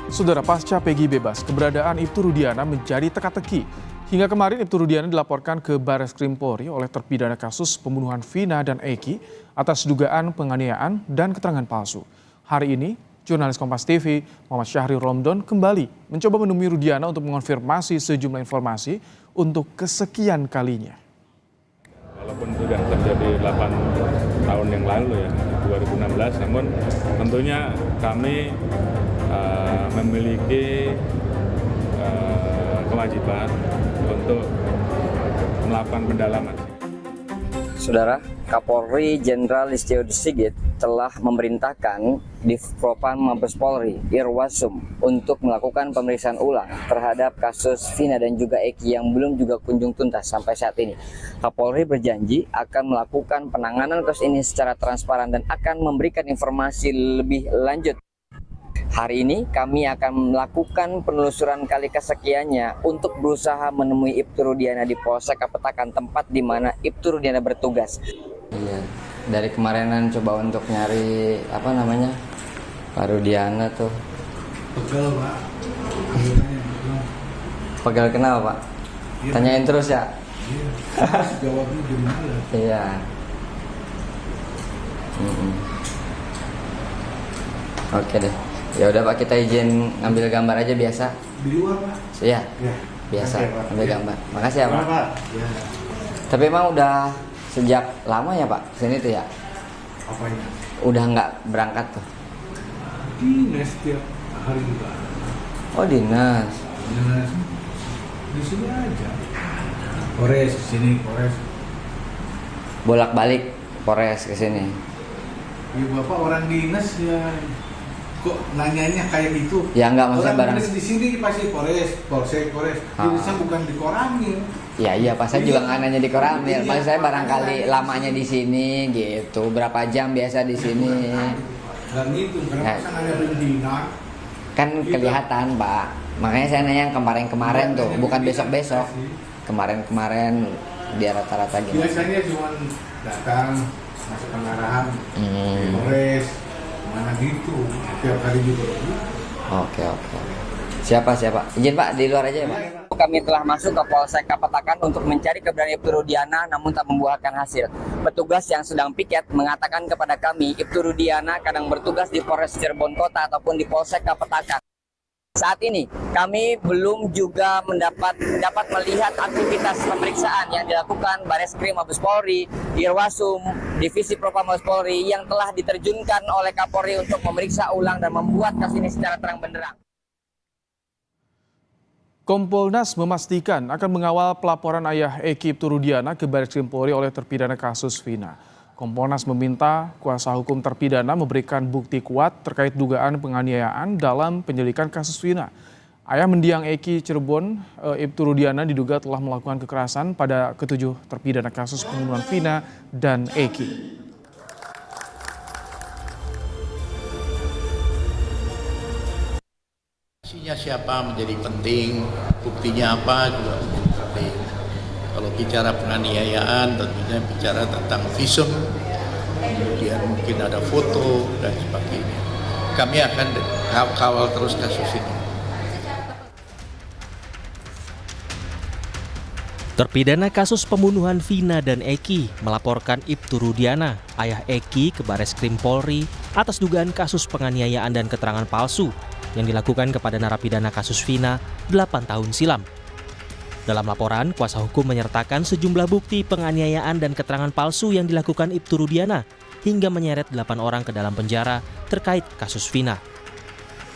Saudara, pasca Peggy bebas, keberadaan Ibtu Rudiana menjadi teka-teki. Hingga kemarin Ibtu Rudiana dilaporkan ke Barreskrim Polri oleh terpidana kasus pembunuhan Vina dan Eki atas dugaan penganiayaan dan keterangan palsu. Hari ini, jurnalis Kompas TV Muhammad Syahri Romdon kembali mencoba menemui Rudiana untuk mengonfirmasi sejumlah informasi untuk kesekian kalinya. Walaupun sudah terjadi 8 tahun yang lalu ya, 2016, namun tentunya kami memiliki kewajiban untuk melakukan pendalaman. Saudara, Kapolri Jenderal Listio Sigit telah memerintahkan Divpropam Mabes Polri Irwasum untuk melakukan pemeriksaan ulang terhadap kasus Vina dan juga Eki yang belum juga kunjung tuntas sampai saat ini. Kapolri berjanji akan melakukan penanganan kasus ini secara transparan dan akan memberikan informasi lebih lanjut. Hari ini kami akan melakukan penelusuran kali kesekiannya untuk berusaha menemui Ibtu Rudiana di Polsek Kapetakan, tempat di mana Ibtu Rudiana bertugas. Iya, dari kemarinan coba untuk nyari Pak Rudiana tuh. Pegel, Pak. Pegel kenapa, Pak? Iya, tanyain terus ya? Iya, jawabnya gimana? Iya. Oke deh. Ya udah Pak, kita izin ngambil gambar aja biasa. Di luar, Pak? Iya. Ya. Biasa Oke, ambil gambar. Makasih ya, Pak. Pak. Ya. Tapi emang udah sejak lama ya, Pak, sini tuh ya? Apanya? Udah nggak berangkat tuh? Dinas setiap hari juga. Oh, dinas. Dinas di sini aja. Polres di sini, Polres. Bolak-balik Polres ke sini. Ya, Bapak orang dinas ya. Kok nanyanya kayak gitu? Ya enggak, maksudnya orang barang. dinas di sini pasti Polres, Polsek, Polres. Dinasnya bukan di Koramil. Iya, Pak, saya juga nggak nanya di Koramil. Iya, Maksud saya barangkali lamanya di sini gitu. Berapa jam biasa di sini? Dan itu karena masa nanya pimpinan. Kan kelihatan, Pak. Makanya saya nanya yang kemarin-kemarin tuh, bukan besok-besok. Kemarin-kemarin dia rata-rata gimana? Biasanya cuma datang, masuk pengarahan, Polres, mana gitu. Tiap hari juga. Oke. Siapa? Izin Pak, di luar aja ya Pak. Kami telah masuk ke Polsek Kapetakan untuk mencari keberadaan Ibtu Rudiana, namun tak membuahkan hasil. Petugas yang sedang piket mengatakan kepada kami, Ibtu Rudiana kadang bertugas di Polres Cirebon Kota ataupun di Polsek Kapetakan. Saat ini kami belum juga dapat melihat aktivitas pemeriksaan yang dilakukan Barreskrim Mabes Polri, Irwasum, Divisi Propam Mabes Polri yang telah diterjunkan oleh Kapolri untuk memeriksa ulang dan membuat kasus ini secara terang benderang. Kompolnas memastikan akan mengawal pelaporan ayah Eki Ibtu Rudiana ke Barreskrim Polri oleh terpidana kasus Vina. Kompolnas meminta kuasa hukum terpidana memberikan bukti kuat terkait dugaan penganiayaan dalam penyelidikan kasus Vina. Ayah mendiang Eki Cirebon, Ibtu Rudiana diduga telah melakukan kekerasan pada ketujuh terpidana kasus pembunuhan Vina dan Eki. Siapa menjadi penting, buktinya apa juga menjadi penting. Kalau bicara penganiayaan tentunya bicara tentang visum, kemudian mungkin ada foto dan sebagainya. Kami akan kawal terus kasus ini. Terpidana kasus pembunuhan Vina dan Eki melaporkan Ibtu Rudiana, ayah Eki, ke Barreskrim Polri atas dugaan kasus penganiayaan dan keterangan palsu yang dilakukan kepada narapidana kasus Vina 8 tahun silam. Dalam laporan, kuasa hukum menyertakan sejumlah bukti penganiayaan dan keterangan palsu yang dilakukan Ibtu Rudiana hingga menyeret 8 orang ke dalam penjara terkait kasus Vina.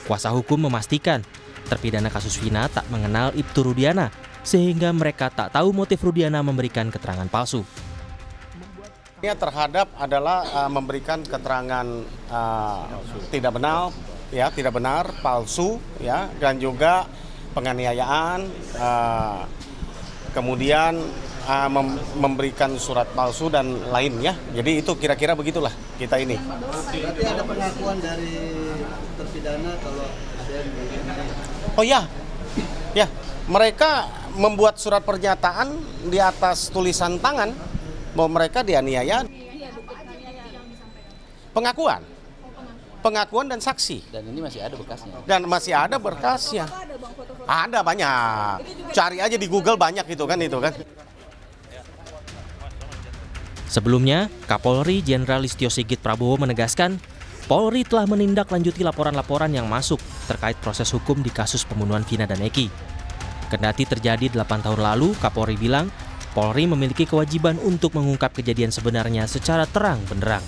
Kuasa hukum memastikan terpidana kasus Vina tak mengenal Ibtu Rudiana sehingga mereka tak tahu motif Rudiana memberikan keterangan palsu. Terhadap adalah memberikan keterangan tidak benar, palsu, ya, dan juga penganiayaan, kemudian memberikan surat palsu dan lainnya. Jadi itu kira-kira begitulah kita ini. Berarti ada pengakuan dari terpidana kalau ada yang Oh ya, mereka membuat surat pernyataan di atas tulisan tangan bahwa mereka dianiaya. Pengakuan. pengakuan dan saksi. Dan ini masih ada bekasnya. Dan masih ada berkasnya. Ada banyak. Cari aja di Google banyak itu kan. Sebelumnya, Kapolri Jenderal Listio Sigit Prabowo menegaskan, Polri telah menindaklanjuti laporan-laporan yang masuk terkait proses hukum di kasus pembunuhan Vina dan Eki. Kendati terjadi 8 tahun lalu, Kapolri bilang, Polri memiliki kewajiban untuk mengungkap kejadian sebenarnya secara terang benderang.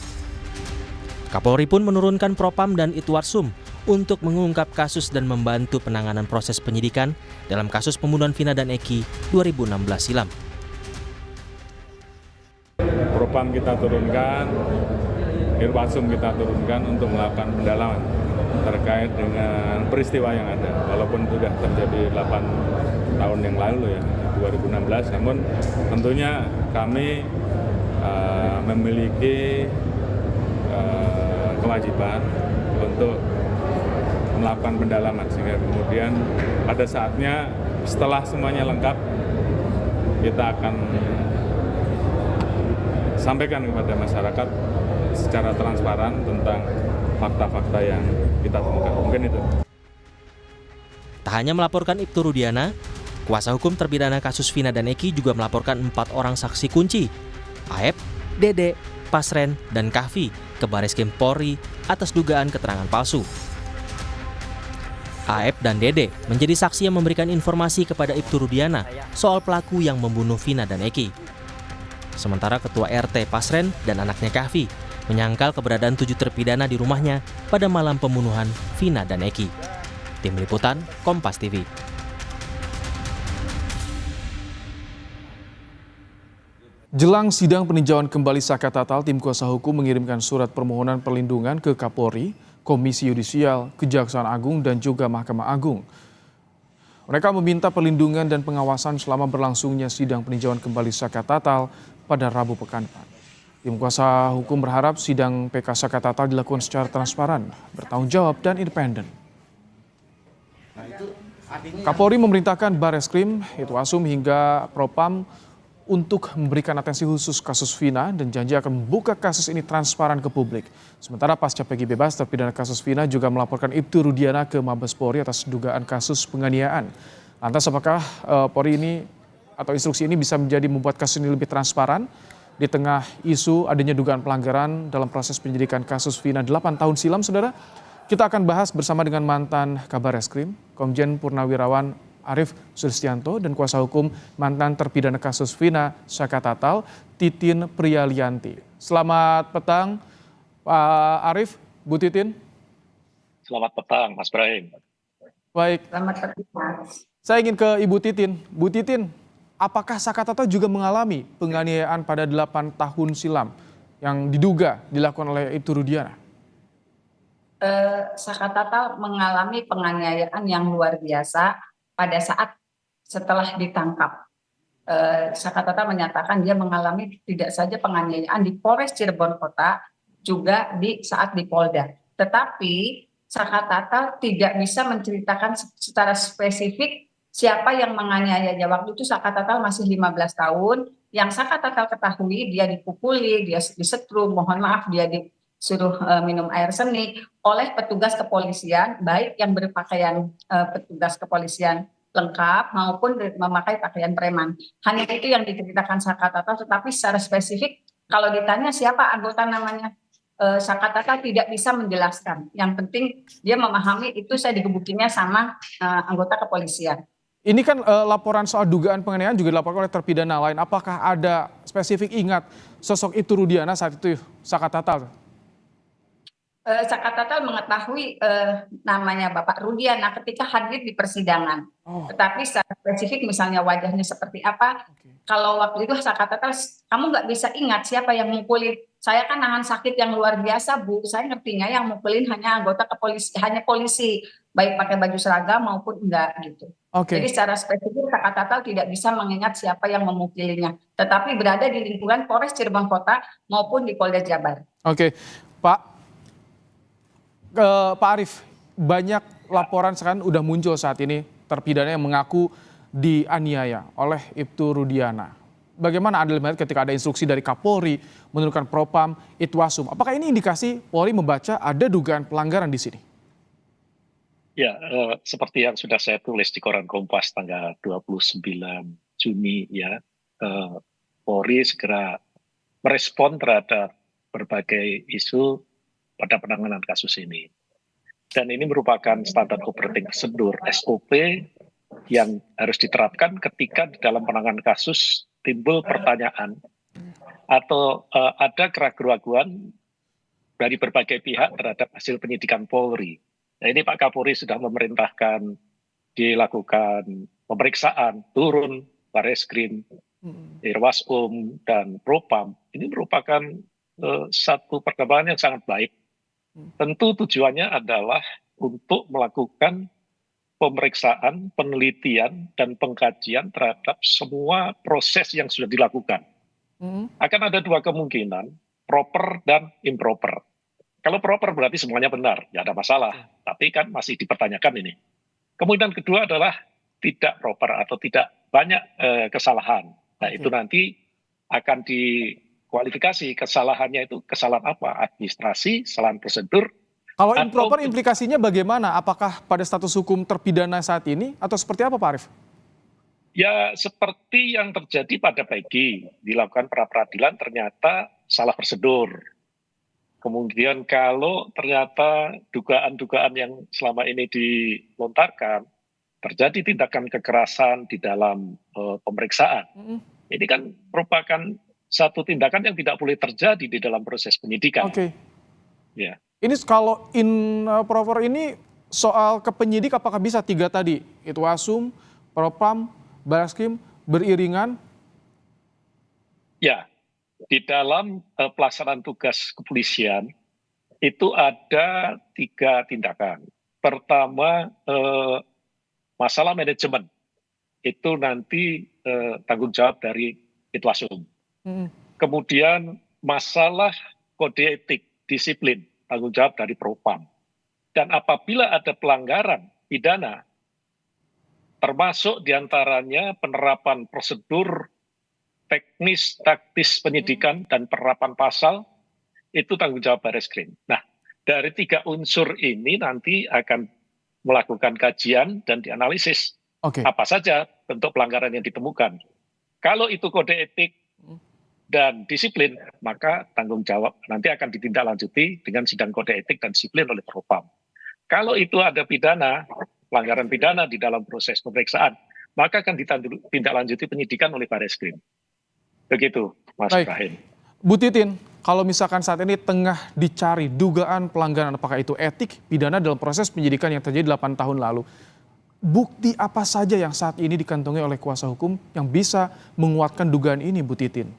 Kapolri pun menurunkan Propam dan Itwarsum untuk mengungkap kasus dan membantu penanganan proses penyidikan dalam kasus pembunuhan Vina dan Eki 2016 silam. Propam kita turunkan, Irwasum kita turunkan untuk melakukan pendalaman terkait dengan peristiwa yang ada. Walaupun sudah terjadi 8 tahun yang lalu ya, 2016, namun tentunya kami memiliki kewajiban untuk melakukan pendalaman sehingga kemudian pada saatnya setelah semuanya lengkap kita akan sampaikan kepada masyarakat secara transparan tentang fakta-fakta yang kita temukan. Mungkin itu. Tak hanya melaporkan Ibtu Rudiana, kuasa hukum terpidana kasus Vina dan Eki juga melaporkan 4 orang saksi kunci, Aep, Dede, Pasren, dan Kahfi ke Bareskrim Polri atas dugaan keterangan palsu. Aep dan Dede menjadi saksi yang memberikan informasi kepada Ibtu Rudiana soal pelaku yang membunuh Vina dan Eki. Sementara Ketua RT Pasren dan anaknya Kahfi menyangkal keberadaan 7 terpidana di rumahnya pada malam pembunuhan Vina dan Eki. Tim Liputan, Kompas TV. Jelang sidang peninjauan kembali Saka Tatal, tim kuasa hukum mengirimkan surat permohonan perlindungan ke Kapolri, Komisi Yudisial, Kejaksaan Agung, dan juga Mahkamah Agung. Mereka meminta perlindungan dan pengawasan selama berlangsungnya sidang peninjauan kembali Saka Tatal pada Rabu pekan depan. Tim kuasa hukum berharap sidang PK Saka Tatal dilakukan secara transparan, bertanggung jawab, dan independen. Kapolri memerintahkan Bareskrim, Itwasum hingga Propam untuk memberikan atensi khusus kasus Vina dan janji akan membuka kasus ini transparan ke publik. Sementara pasca Peggy bebas, terpidana kasus Vina juga melaporkan Ibtu Rudiana ke Mabes Polri atas dugaan kasus penganiayaan. Lantas apakah Polri ini atau instruksi ini bisa menjadi membuat kasus ini lebih transparan di tengah isu adanya dugaan pelanggaran dalam proses penyidikan kasus Vina 8 tahun silam, saudara? Kita akan bahas bersama dengan mantan Kabar Eskrim, Komjen Purnawirawan Arief Sulistianto, dan kuasa hukum mantan terpidana kasus Vina Saka Tatal, Titin Priyalianti. Selamat petang, Pak Arief, Bu Titin. Selamat petang, Mas Brahim. Baik. Selamat petang. Saya ingin ke Ibu Titin. Bu Titin, apakah Saka Tatal juga mengalami penganiayaan pada 8 tahun silam yang diduga dilakukan oleh Ibtu Rudiana? Saka Tatal mengalami penganiayaan yang luar biasa pada saat setelah ditangkap. Saka Tatal menyatakan dia mengalami tidak saja penganiayaan di Polres Cirebon Kota, juga di saat di Polda. Tetapi Saka Tatal tidak bisa menceritakan secara spesifik siapa yang menganiayanya. Waktu itu Saka Tatal masih 15 tahun. Yang Saka Tatal ketahui dia dipukuli, dia disetrum, mohon maaf dia disuruh minum air seni oleh petugas kepolisian, baik yang berpakaian petugas kepolisian lengkap maupun memakai pakaian preman. Hanya itu yang diceritakan Saka Tatal, tetapi secara spesifik kalau ditanya siapa anggota namanya, Saka Tatal tidak bisa menjelaskan. Yang penting dia memahami itu saya digebukinya sama anggota kepolisian. Ini kan laporan soal dugaan penganiayaan juga dilaporkan oleh terpidana lain. Apakah ada spesifik ingat sosok Ibtu Rudiana saat itu, Saka Tatal? Saka Tatal mengetahui namanya Bapak Rudiana ketika hadir di persidangan. Tetapi secara spesifik misalnya wajahnya seperti apa, kalau waktu itu Saka Tatal, kamu nggak bisa ingat siapa yang mukulin. Saya kan nahan sakit yang luar biasa, Bu. Saya ngertinya yang mukulin hanya anggota kepolisian, hanya polisi, baik pakai baju seragam maupun enggak gitu. Jadi secara spesifik Saka Tatal tidak bisa mengingat siapa yang memukulinya. Tetapi berada di lingkungan Polres Cirebon Kota maupun di Polda Jabar. Pak Arief, banyak laporan sekarang udah muncul saat ini terpidana yang mengaku dianiaya oleh Ibtu Rudiana. bagaimana Anda melihat ketika ada instruksi dari Kapolri menurunkan Propam Itwasum? Apakah ini indikasi Polri membaca ada dugaan pelanggaran di sini? Ya, seperti yang sudah saya tulis di koran Kompas tanggal 29 Juni ya, Polri segera merespon terhadap berbagai isu pada penanganan kasus ini. Dan ini merupakan standar operating procedure SOP yang harus diterapkan ketika di dalam penanganan kasus timbul pertanyaan atau ada keraguan-keraguan dari berbagai pihak terhadap hasil penyidikan Polri. Nah, ini Pak Kapolri sudah memerintahkan dilakukan pemeriksaan turun Bareskrim, Irwasum, dan Propam. Ini merupakan satu perkembangan yang sangat baik. Tentu tujuannya adalah untuk melakukan pemeriksaan, penelitian, dan pengkajian terhadap semua proses yang sudah dilakukan. Akan ada dua kemungkinan, proper dan improper. Kalau proper berarti semuanya benar, ya ada masalah. Tapi kan masih dipertanyakan ini. Kemungkinan kedua adalah tidak proper atau tidak banyak kesalahan. Nah itu nanti akan dikualifikasi kesalahannya itu kesalahan apa? Administrasi, kesalahan prosedur. Kalau improper implikasinya bagaimana? Apakah pada status hukum terpidana saat ini atau seperti apa Pak Arief? Ya seperti yang terjadi pada Peggy, dilakukan pra-peradilan ternyata salah prosedur. Kemudian kalau ternyata dugaan-dugaan yang selama ini dilontarkan, terjadi tindakan kekerasan di dalam pemeriksaan. Ini kan merupakan satu tindakan yang tidak boleh terjadi di dalam proses penyidikan. Oke. Ya. Ini kalau improper ini soal ke penyidik apakah bisa tiga tadi? Itwasum, Propam, Bareskrim beriringan? Ya, di dalam pelaksanaan tugas kepolisian itu ada 3 tindakan. Pertama, masalah manajemen. Itu nanti tanggung jawab dari Itwasum. Kemudian masalah kode etik, disiplin, tanggung jawab dari Propam. Dan apabila ada pelanggaran pidana, termasuk diantaranya penerapan prosedur teknis, taktis penyidikan, dan penerapan pasal, itu tanggung jawab Bareskrim. Nah, dari 3 unsur ini nanti akan melakukan kajian dan dianalisis. Apa saja bentuk pelanggaran yang ditemukan. Kalau itu kode etik dan disiplin, maka tanggung jawab nanti akan ditindaklanjuti dengan sidang kode etik dan disiplin oleh Propam. Kalau itu ada pidana, pelanggaran pidana di dalam proses pemeriksaan, maka akan ditindaklanjuti penyidikan oleh Bareskrim. Begitu, Mas Ibrahim. Bu Titin, kalau misalkan saat ini tengah dicari dugaan pelanggaran, apakah itu etik, pidana dalam proses penyidikan yang terjadi 8 tahun lalu, bukti apa saja yang saat ini dikantongi oleh kuasa hukum yang bisa menguatkan dugaan ini, Bu Titin?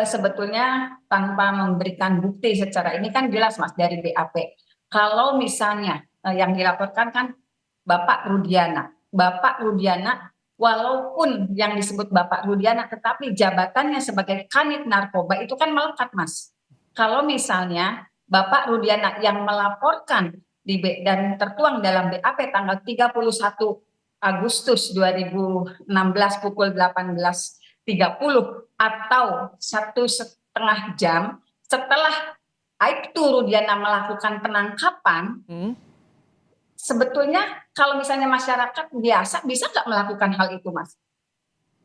Sebetulnya tanpa memberikan bukti secara ini kan jelas Mas dari BAP. Kalau misalnya yang dilaporkan kan Bapak Rudiana. Bapak Rudiana walaupun yang disebut Bapak Rudiana tetapi jabatannya sebagai Kanit Narkoba itu kan melekat Mas. Kalau misalnya Bapak Rudiana yang melaporkan dan tertuang dalam BAP tanggal 31 Agustus 2016 pukul 18.30 atau 1,5 jam setelah Aibtu Rudiana melakukan penangkapan, sebetulnya kalau misalnya masyarakat biasa bisa nggak melakukan hal itu, Mas?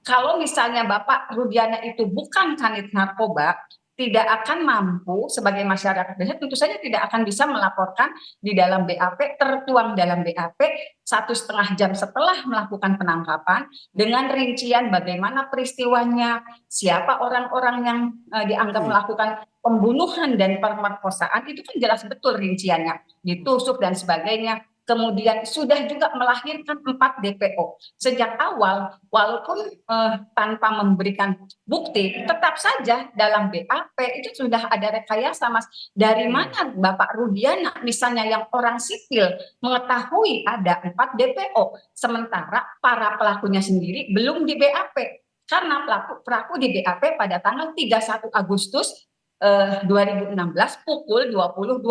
Kalau misalnya Bapak Rudiana itu bukan Kanit Narkoba, tidak akan mampu sebagai masyarakat biasa, tentu saja tidak akan bisa melaporkan di dalam BAP, tertuang dalam BAP 1,5 jam setelah melakukan penangkapan dengan rincian bagaimana peristiwanya, siapa orang-orang yang dianggap melakukan pembunuhan dan pemerkosaan, itu kan jelas betul rinciannya, ditusuk dan sebagainya. Kemudian sudah juga melahirkan 4 DPO. Sejak awal, walaupun tanpa memberikan bukti, tetap saja dalam BAP itu sudah ada rekayasa, Mas. Dari mana Bapak Rudiana, misalnya yang orang sipil, mengetahui ada 4 DPO, sementara para pelakunya sendiri belum di BAP. Karena pelaku di BAP pada tanggal 31 Agustus 2016 pukul 20.20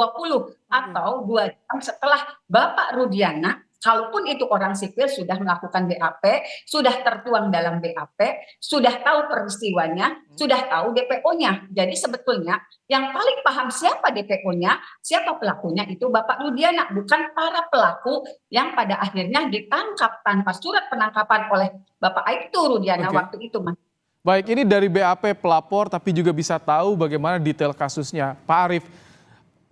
atau 2 jam setelah Bapak Rudiana Kalaupun itu orang sipil sudah melakukan BAP, sudah tertuang dalam BAP, sudah tahu peristiwanya, sudah tahu DPO-nya. Jadi sebetulnya yang paling paham siapa DPO-nya, siapa pelakunya itu Bapak Rudiana, bukan para pelaku yang pada akhirnya ditangkap tanpa surat penangkapan oleh Bapak Aibtu Rudiana waktu itu, Mas. Baik, ini dari BAP pelapor tapi juga bisa tahu bagaimana detail kasusnya. Pak Arief,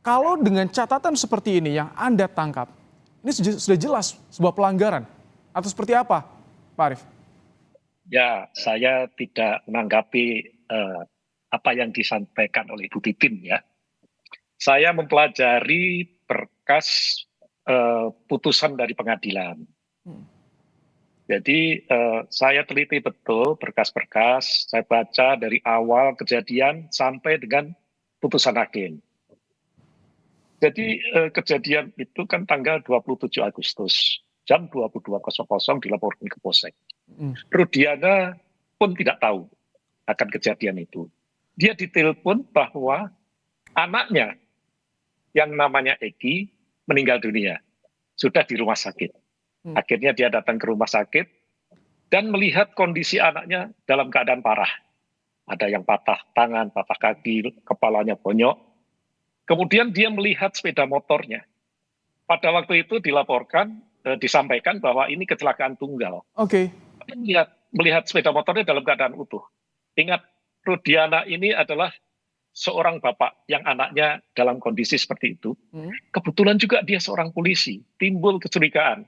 kalau dengan catatan seperti ini yang Anda tangkap, ini sudah jelas sebuah pelanggaran atau seperti apa, Pak Arief? Ya, saya tidak menanggapi apa yang disampaikan oleh Bu Titin ya. Saya mempelajari berkas putusan dari pengadilan. Jadi saya teliti betul berkas-berkas, saya baca dari awal kejadian sampai dengan putusan hakim. Jadi kejadian itu kan tanggal 27 Agustus, jam 22.00 dilaporkan ke Polsek. Rudiana pun tidak tahu akan kejadian itu. Dia ditelepon bahwa anaknya yang namanya Eki meninggal dunia, sudah di rumah sakit. Akhirnya dia datang ke rumah sakit dan melihat kondisi anaknya dalam keadaan parah. Ada yang patah tangan, patah kaki, kepalanya bonyok. Kemudian dia melihat sepeda motornya. Pada waktu itu dilaporkan, disampaikan bahwa ini kecelakaan tunggal. Oke. Melihat sepeda motornya dalam keadaan utuh. Ingat, Rudiana ini adalah seorang bapak yang anaknya dalam kondisi seperti itu. Kebetulan juga dia seorang polisi. Timbul kecurigaan.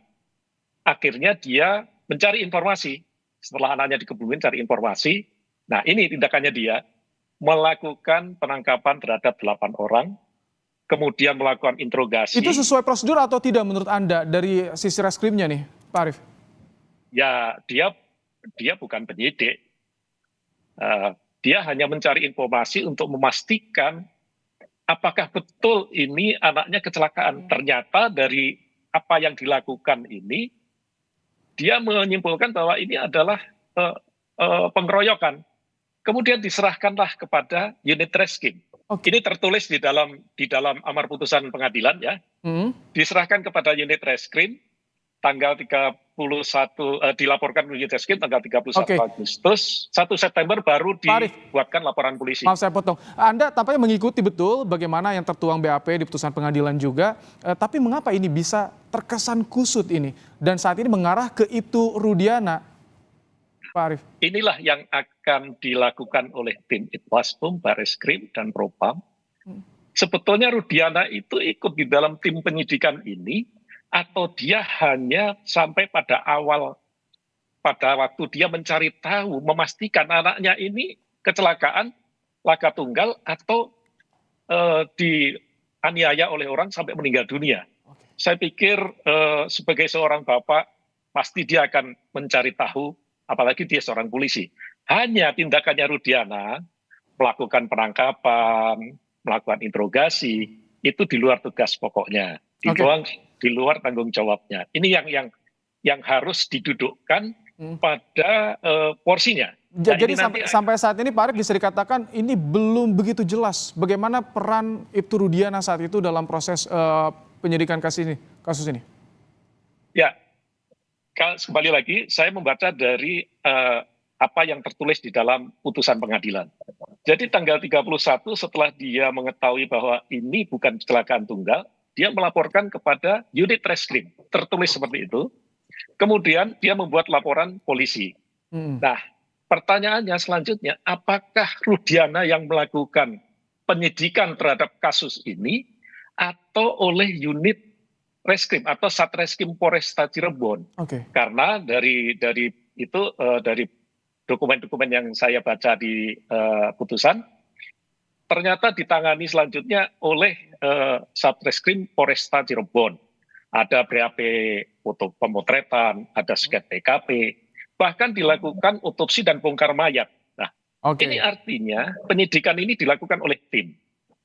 Akhirnya dia mencari informasi. Setelah anaknya dikebumin cari informasi. Nah, ini tindakannya dia. Melakukan penangkapan terhadap 8 orang. Kemudian melakukan interogasi. Itu sesuai prosedur atau tidak menurut Anda dari sisi reskrimnya nih, Pak Arief? Ya, dia bukan penyidik. Dia hanya mencari informasi untuk memastikan apakah betul ini anaknya kecelakaan. Ternyata dari apa yang dilakukan ini, dia menyimpulkan bahwa ini adalah pengeroyokan. Kemudian diserahkanlah kepada unit reskrim. Ini tertulis di dalam amar putusan pengadilan ya. Diserahkan kepada unit reskrim tanggal 31 dilaporkan unit reskrim tanggal 31 Agustus, 1 September baru dibuatkan laporan polisi. Maaf saya potong. Anda tampaknya mengikuti betul bagaimana yang tertuang BAP di putusan pengadilan juga, tapi mengapa ini bisa terkesan kusut ini dan saat ini mengarah ke Ibtu Rudiana, Pak Arief? Inilah yang akan dilakukan oleh tim Itwaspum, Bareskrim, dan Propam. Sebetulnya Rudiana itu ikut di dalam tim penyidikan ini, atau dia hanya sampai pada waktu dia mencari tahu, memastikan anaknya ini kecelakaan, laka tunggal, atau dianiaya oleh orang sampai meninggal dunia. Saya pikir sebagai seorang bapak, pasti dia akan mencari tahu, apalagi dia seorang polisi. Hanya tindakannya Rudiana, melakukan penangkapan, melakukan interogasi, itu di luar tugas pokoknya. Di luar tanggung jawabnya. Ini yang harus didudukkan pada porsinya. Jadi sampai saat ini Pak Arief bisa dikatakan ini belum begitu jelas bagaimana peran Ibtu Rudiana saat itu dalam proses penyidikan kasus ini. Ya, kembali lagi saya membaca dari apa yang tertulis di dalam putusan pengadilan. Jadi tanggal 31 setelah dia mengetahui bahwa ini bukan kecelakaan tunggal, dia melaporkan kepada unit reskrim, tertulis seperti itu. Kemudian dia membuat laporan polisi. Nah, pertanyaannya selanjutnya, apakah Rudiana yang melakukan penyidikan terhadap kasus ini atau oleh unit reskrim atau Satreskrim Polresta Cirebon? Karena dari dokumen-dokumen yang saya baca di putusan, ternyata ditangani selanjutnya oleh Satreskrim Polresta Cirebon. Ada BAP foto pemotretan, ada sket TKP, bahkan dilakukan otopsi dan bongkar mayat. Nah, ini artinya penyidikan ini dilakukan oleh tim.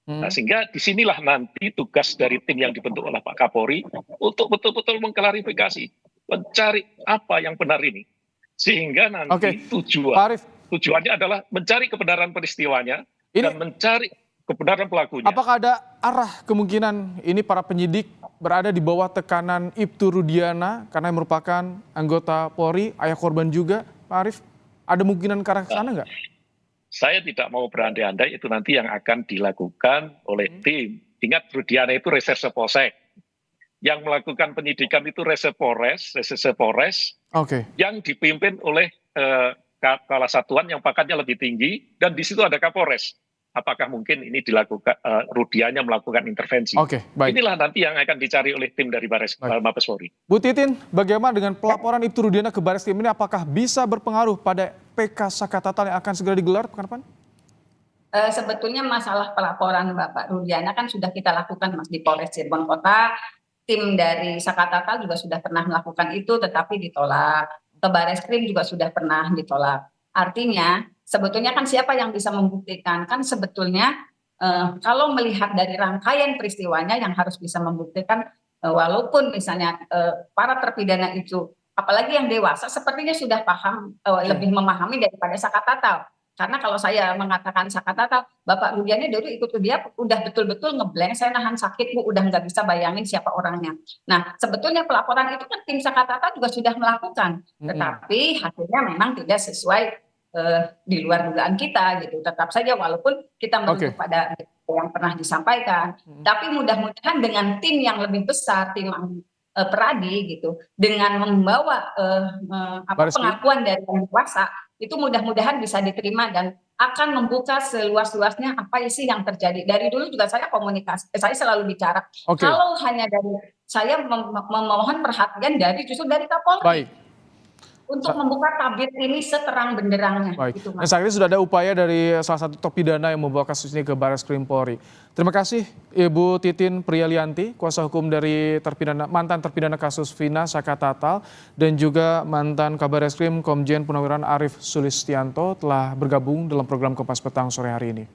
Nah, sehingga disinilah nanti tugas dari tim yang dibentuk oleh Pak Kapolri untuk betul-betul mengklarifikasi, mencari apa yang benar ini. Sehingga nanti tujuannya adalah mencari kebenaran peristiwanya dan mencari kebenaran pelakunya. Apakah ada arah kemungkinan ini para penyidik berada di bawah tekanan Ibtu Rudiana karena merupakan anggota Polri, ayah korban juga, Pak Arief? Ada kemungkinan ke arah sana nggak? Saya tidak mau berandai-andai, itu nanti yang akan dilakukan oleh tim. Ingat, Rudiana itu reserse polsek. Yang melakukan penyidikan itu reserse Polres, yang dipimpin oleh kepala satuan yang pangkatnya lebih tinggi, dan di situ ada Kapolres. Apakah mungkin ini dilakukan, Rudiana melakukan intervensi? Baik. Inilah nanti yang akan dicari oleh tim dari Mabes Polri. Bu Titin, bagaimana dengan pelaporan Ibtu Rudiana ke Barreskrim ini? Apakah bisa berpengaruh pada PK Sakatatal yang akan segera digelar pekan depan? Sebetulnya masalah pelaporan Bapak Rudiana kan sudah kita lakukan, Mas, di Polres Cirebon Kota. Tim dari Sakatatal juga sudah pernah melakukan itu, tetapi ditolak. Ke Barreskrim juga sudah pernah ditolak. Artinya sebetulnya kan siapa yang bisa membuktikan? Kan sebetulnya kalau melihat dari rangkaian peristiwanya yang harus bisa membuktikan, walaupun misalnya para terpidana itu, apalagi yang dewasa, sepertinya sudah paham, lebih memahami daripada Sakatatal. Karena kalau saya mengatakan Sakatatal, Bapak Rudiana dulu ikut ke dia, udah betul-betul ngeblank, saya nahan sakit Bu, udah nggak bisa bayangin siapa orangnya. Nah, sebetulnya pelaporan itu kan tim Sakatatal juga sudah melakukan, tetapi hasilnya memang tidak sesuai di luar dugaan kita gitu. Tetap saja walaupun kita merujuk pada yang pernah disampaikan, tapi mudah-mudahan dengan tim yang lebih besar, tim Peradi gitu, dengan membawa pengakuan dari yang kuasa, itu mudah-mudahan bisa diterima dan akan membuka seluas-luasnya apa sih yang terjadi. Dari dulu juga saya komunikasi, saya selalu bicara. Kalau hanya dari saya memohon perhatian justru dari Kapolri. Untuk membuka tabir ini seterang benderangnya. Gitu, Mas. Saat ini sudah ada upaya dari salah satu terpidana yang membawa kasus ini ke Barreskrim Polri. Terima kasih Ibu Titin Priyalianti, kuasa hukum dari mantan terpidana kasus Vina Sakatatal, dan juga mantan Kabarreskrim Komjen Purnawirawan Arief Sulistianto telah bergabung dalam program Kompas Petang sore hari ini.